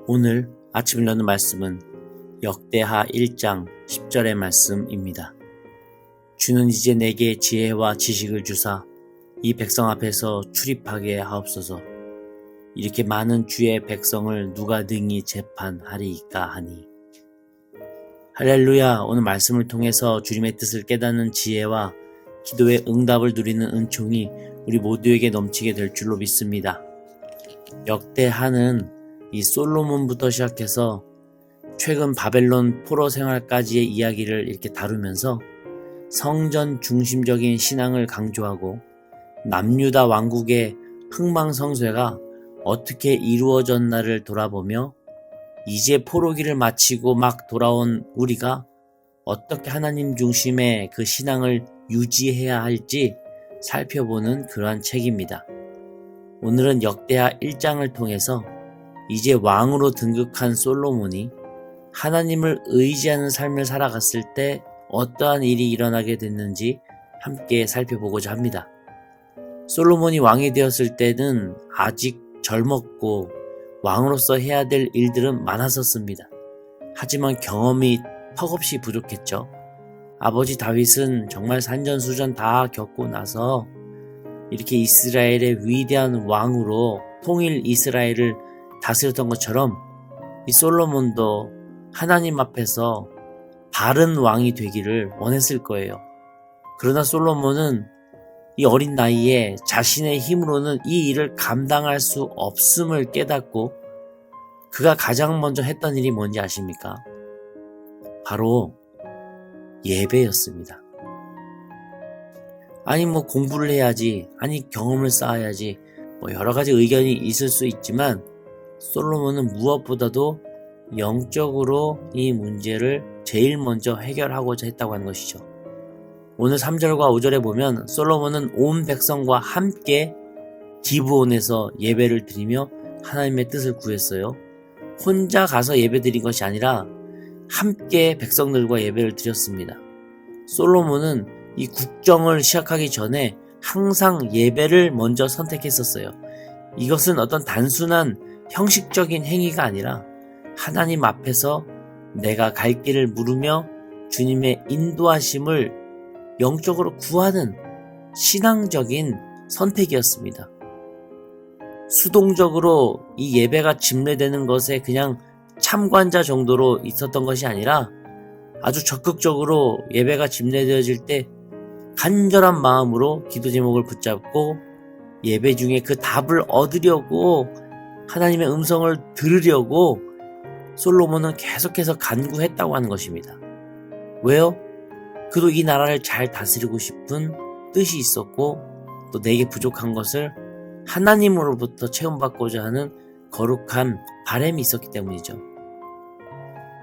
오늘 아침 읽는 말씀은 역대하 1장 10절의 말씀입니다. 주는 이제 내게 지혜와 지식을 주사 이 백성 앞에서 출입하게 하옵소서. 이렇게 많은 주의 백성을 누가 능히 재판하리이까 하니. 할렐루야. 오늘 말씀을 통해서 주님의 뜻을 깨닫는 지혜와 기도의 응답을 누리는 은총이 우리 모두에게 넘치게 될 줄로 믿습니다. 역대하는 이 솔로몬부터 시작해서 최근 바벨론 포로 생활까지의 이야기를 이렇게 다루면서 성전 중심적인 신앙을 강조하고 남유다 왕국의 흥망성쇠가 어떻게 이루어졌나를 돌아보며 이제 포로기를 마치고 막 돌아온 우리가 어떻게 하나님 중심의 그 신앙을 유지해야 할지 살펴보는 그러한 책입니다. 오늘은 역대하 1장을 통해서 이제 왕으로 등극한 솔로몬이 하나님을 의지하는 삶을 살아갔을 때 어떠한 일이 일어나게 됐는지 함께 살펴보고자 합니다. 솔로몬이 왕이 되었을 때는 아직 젊었고 왕으로서 해야 될 일들은 많았었습니다. 하지만 경험이 턱없이 부족했죠. 아버지 다윗은 정말 산전수전 다 겪고 나서 이렇게 이스라엘의 위대한 왕으로 통일 이스라엘을 다스렸던 것처럼 이 솔로몬도 하나님 앞에서 바른 왕이 되기를 원했을 거예요. 그러나 솔로몬은 이 어린 나이에 자신의 힘으로는 이 일을 감당할 수 없음을 깨닫고 그가 가장 먼저 했던 일이 뭔지 아십니까? 바로 예배였습니다. 아니 공부를 해야지, 아니 경험을 쌓아야지, 여러 가지 의견이 있을 수 있지만 솔로몬은 무엇보다도 영적으로 이 문제를 제일 먼저 해결하고자 했다고 하는 것이죠. 오늘 3절과 5절에 보면 솔로몬은 온 백성과 함께 기브온에서 예배를 드리며 하나님의 뜻을 구했어요. 혼자 가서 예배 드린 것이 아니라 함께 백성들과 예배를 드렸습니다. 솔로몬은 이 국정을 시작하기 전에 항상 예배를 먼저 선택했었어요. 이것은 어떤 단순한 형식적인 행위가 아니라 하나님 앞에서 내가 갈 길을 물으며 주님의 인도하심을 영적으로 구하는 신앙적인 선택이었습니다. 수동적으로 이 예배가 집례되는 것에 그냥 참관자 정도로 있었던 것이 아니라 아주 적극적으로 예배가 집례되어질 때 간절한 마음으로 기도 제목을 붙잡고 예배 중에 그 답을 얻으려고 하나님의 음성을 들으려고 솔로몬은 계속해서 간구했다고 하는 것입니다. 왜요? 그도 이 나라를 잘 다스리고 싶은 뜻이 있었고 또 내게 부족한 것을 하나님으로부터 체험받고자 하는 거룩한 바람이 있었기 때문이죠.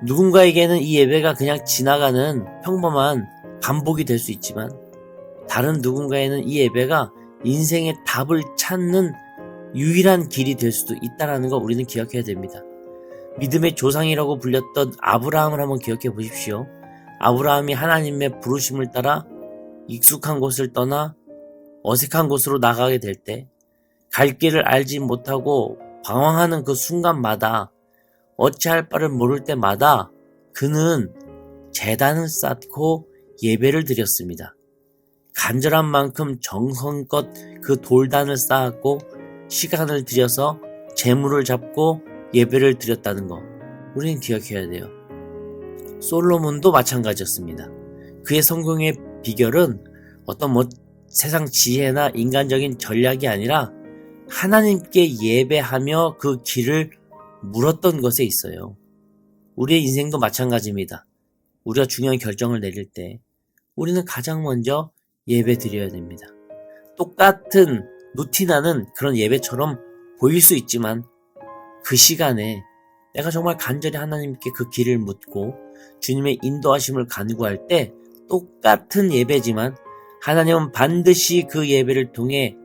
누군가에게는 이 예배가 그냥 지나가는 평범한 반복이 될 수 있지만 다른 누군가에는 이 예배가 인생의 답을 찾는 유일한 길이 될 수도 있다는 거 우리는 기억해야 됩니다. 믿음의 조상이라고 불렸던 아브라함을 한번 기억해 보십시오. 아브라함이 하나님의 부르심을 따라 익숙한 곳을 떠나 어색한 곳으로 나가게 될 때 갈 길을 알지 못하고 방황하는 그 순간마다 어찌할 바를 모를 때마다 그는 제단을 쌓고 예배를 드렸습니다. 간절한 만큼 정성껏 그 돌단을 쌓았고 시간을 들여서 제물을 잡고 예배를 드렸다는 거 우리는 기억해야 돼요. 솔로몬도 마찬가지였습니다. 그의 성공의 비결은 어떤 세상 지혜나 인간적인 전략이 아니라 하나님께 예배하며 그 길을 물었던 것에 있어요. 우리의 인생도 마찬가지입니다. 우리가 중요한 결정을 내릴 때 우리는 가장 먼저 예배 드려야 됩니다. 똑같은 루틴하는 그런 예배처럼 보일 수 있지만 그 시간에 내가 정말 간절히 하나님께 그 길을 묻고 주님의 인도하심을 간구할 때 똑같은 예배지만 하나님은 반드시 그 예배를 통해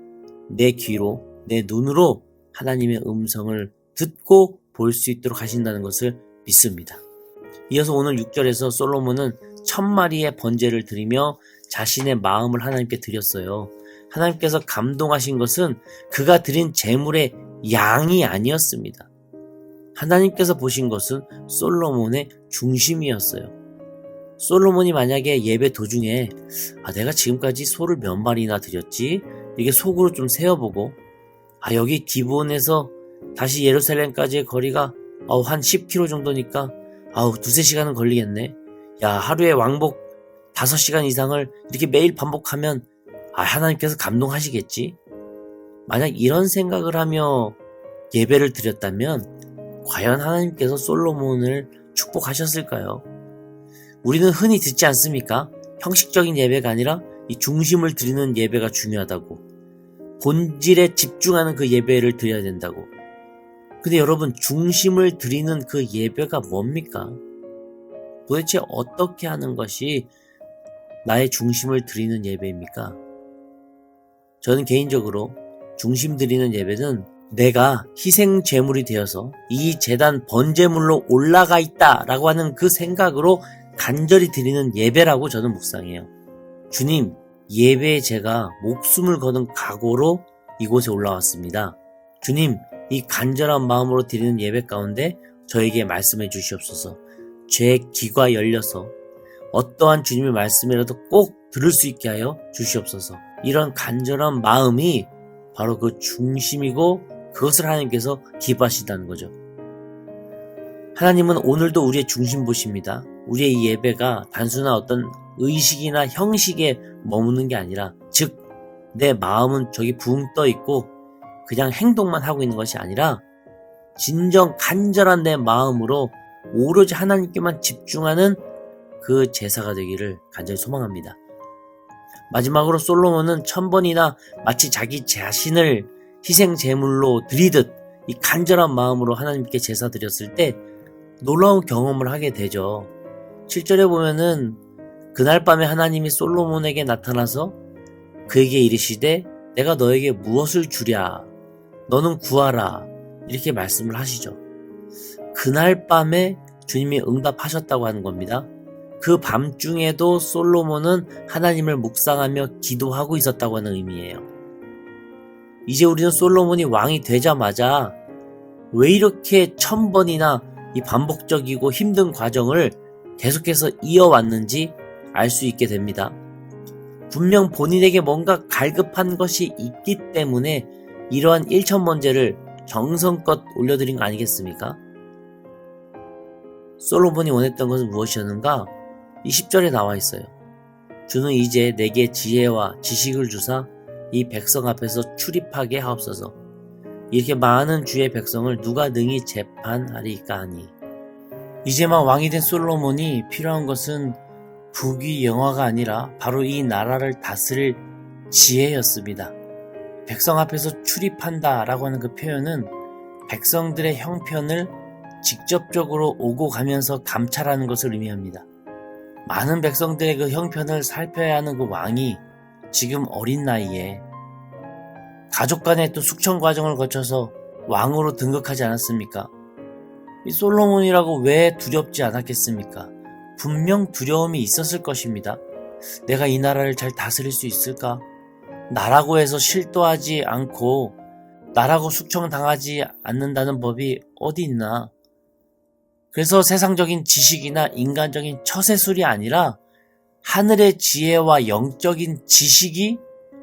내 귀로, 내 눈으로 하나님의 음성을 듣고 볼 수 있도록 하신다는 것을 믿습니다. 이어서 오늘 6절에서 솔로몬은 1000마리의 번제를 드리며 자신의 마음을 하나님께 드렸어요. 하나님께서 감동하신 것은 그가 드린 제물의 양이 아니었습니다. 하나님께서 보신 것은 솔로몬의 중심이었어요. 솔로몬이 만약에 예배 도중에 내가 지금까지 소를 몇 마리나 드렸지? 이게 속으로 좀 세어보고 여기 기브온에서 다시 예루살렘까지의 거리가 한 10km 정도니까 두세 시간은 걸리겠네. 하루에 왕복 5시간 이상을 이렇게 매일 반복하면 하나님께서 감동하시겠지? 만약 이런 생각을 하며 예배를 드렸다면 과연 하나님께서 솔로몬을 축복하셨을까요? 우리는 흔히 듣지 않습니까? 형식적인 예배가 아니라 이 중심을 드리는 예배가 중요하다고. 본질에 집중하는 그 예배를 드려야 된다고. 근데 여러분, 중심을 드리는 그 예배가 뭡니까? 도대체 어떻게 하는 것이 나의 중심을 드리는 예배입니까? 저는 개인적으로 중심 드리는 예배는 내가 희생 제물이 되어서 이 제단 번제물로 올라가 있다라고 하는 그 생각으로 간절히 드리는 예배라고 저는 묵상해요. 주님, 예배에 제가 목숨을 거는 각오로 이곳에 올라왔습니다. 주님, 이 간절한 마음으로 드리는 예배 가운데 저에게 말씀해 주시옵소서. 제 귀가 열려서 어떠한 주님의 말씀이라도 꼭 들을 수 있게 하여 주시옵소서. 이런 간절한 마음이 바로 그 중심이고 그것을 하나님께서 기뻐하신다는 거죠. 하나님은 오늘도 우리의 중심 보십니다. 우리의 이 예배가 단순한 어떤 의식이나 형식에 머무는 게 아니라, 즉 내 마음은 저기 붕 떠 있고 그냥 행동만 하고 있는 것이 아니라 진정 간절한 내 마음으로 오로지 하나님께만 집중하는 그 제사가 되기를 간절히 소망합니다. 마지막으로 솔로몬은 1000번이나 마치 자기 자신을 희생 제물로 드리듯 이 간절한 마음으로 하나님께 제사 드렸을 때 놀라운 경험을 하게 되죠. 7절에 보면은 그날 밤에 하나님이 솔로몬에게 나타나서 그에게 이르시되 내가 너에게 무엇을 주랴? 너는 구하라. 이렇게 말씀을 하시죠. 그날 밤에 주님이 응답하셨다고 하는 겁니다. 그 밤중에도 솔로몬은 하나님을 묵상하며 기도하고 있었다고 하는 의미예요. 이제 우리는 솔로몬이 왕이 되자마자 왜 이렇게 1000번이나 이 반복적이고 힘든 과정을 계속해서 이어왔는지 알 수 있게 됩니다. 분명 본인에게 뭔가 갈급한 것이 있기 때문에 이러한 1000번제를 정성껏 올려드린 거 아니겠습니까? 솔로몬이 원했던 것은 무엇이었는가? 이 10절에 나와 있어요. 주는 이제 내게 지혜와 지식을 주사 이 백성 앞에서 출입하게 하옵소서. 이렇게 많은 주의 백성을 누가 능히 재판하리까 하니. 이제만 왕이 된 솔로몬이 필요한 것은 부귀 영화가 아니라 바로 이 나라를 다스릴 지혜였습니다. 백성 앞에서 출입한다 라고 하는 그 표현은 백성들의 형편을 직접적으로 오고 가면서 감찰하는 것을 의미합니다. 많은 백성들의 그 형편을 살펴야 하는 그 왕이 지금 어린 나이에 가족 간의 또 숙청 과정을 거쳐서 왕으로 등극하지 않았습니까? 이 솔로몬이라고 왜 두렵지 않았겠습니까? 분명 두려움이 있었을 것입니다. 내가 이 나라를 잘 다스릴 수 있을까? 나라고 해서 실도하지 않고 나라고 숙청당하지 않는다는 법이 어디 있나? 그래서 세상적인 지식이나 인간적인 처세술이 아니라 하늘의 지혜와 영적인 지식이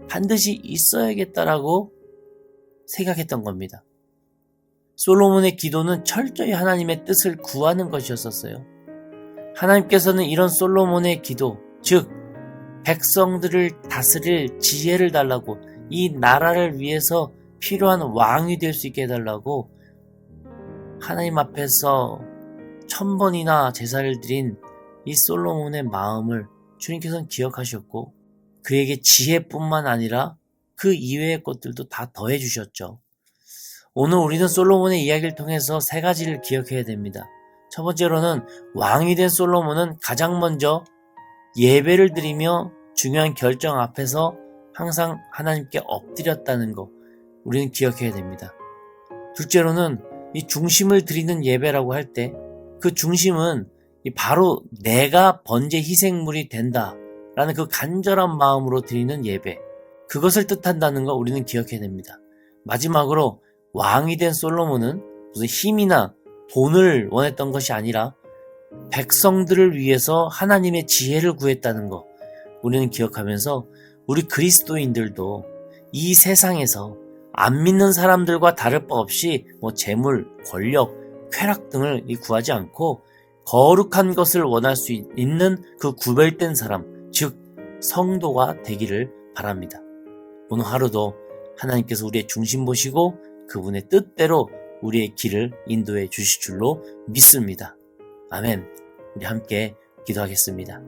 반드시 있어야겠다라고 생각했던 겁니다. 솔로몬의 기도는 철저히 하나님의 뜻을 구하는 것이었었어요. 하나님께서는 이런 솔로몬의 기도, 즉 백성들을 다스릴 지혜를 달라고, 이 나라를 위해서 필요한 왕이 될 수 있게 해달라고 하나님 앞에서 1000번이나 제사를 드린 이 솔로몬의 마음을 주님께서는 기억하셨고 그에게 지혜뿐만 아니라 그 이외의 것들도 다 더해 주셨죠. 오늘 우리는 솔로몬의 이야기를 통해서 3가지를 기억해야 됩니다. 첫 번째로는 왕이 된 솔로몬은 가장 먼저 예배를 드리며 중요한 결정 앞에서 항상 하나님께 엎드렸다는 거 우리는 기억해야 됩니다. 둘째로는 이 중심을 드리는 예배라고 할 때 그 중심은 바로 내가 번제 희생물이 된다라는 그 간절한 마음으로 드리는 예배, 그것을 뜻한다는 거 우리는 기억해야 됩니다. 마지막으로 왕이 된 솔로몬은 무슨 힘이나 돈을 원했던 것이 아니라 백성들을 위해서 하나님의 지혜를 구했다는 것, 우리는 기억하면서 우리 그리스도인들도 이 세상에서 안 믿는 사람들과 다를 바 없이 재물, 권력, 쾌락 등을 구하지 않고 거룩한 것을 원할 수 있는 그 구별된 사람, 즉 성도가 되기를 바랍니다. 오늘 하루도 하나님께서 우리의 중심 보시고 그분의 뜻대로 우리의 길을 인도해 주실 줄로 믿습니다. 아멘. 우리 함께 기도하겠습니다.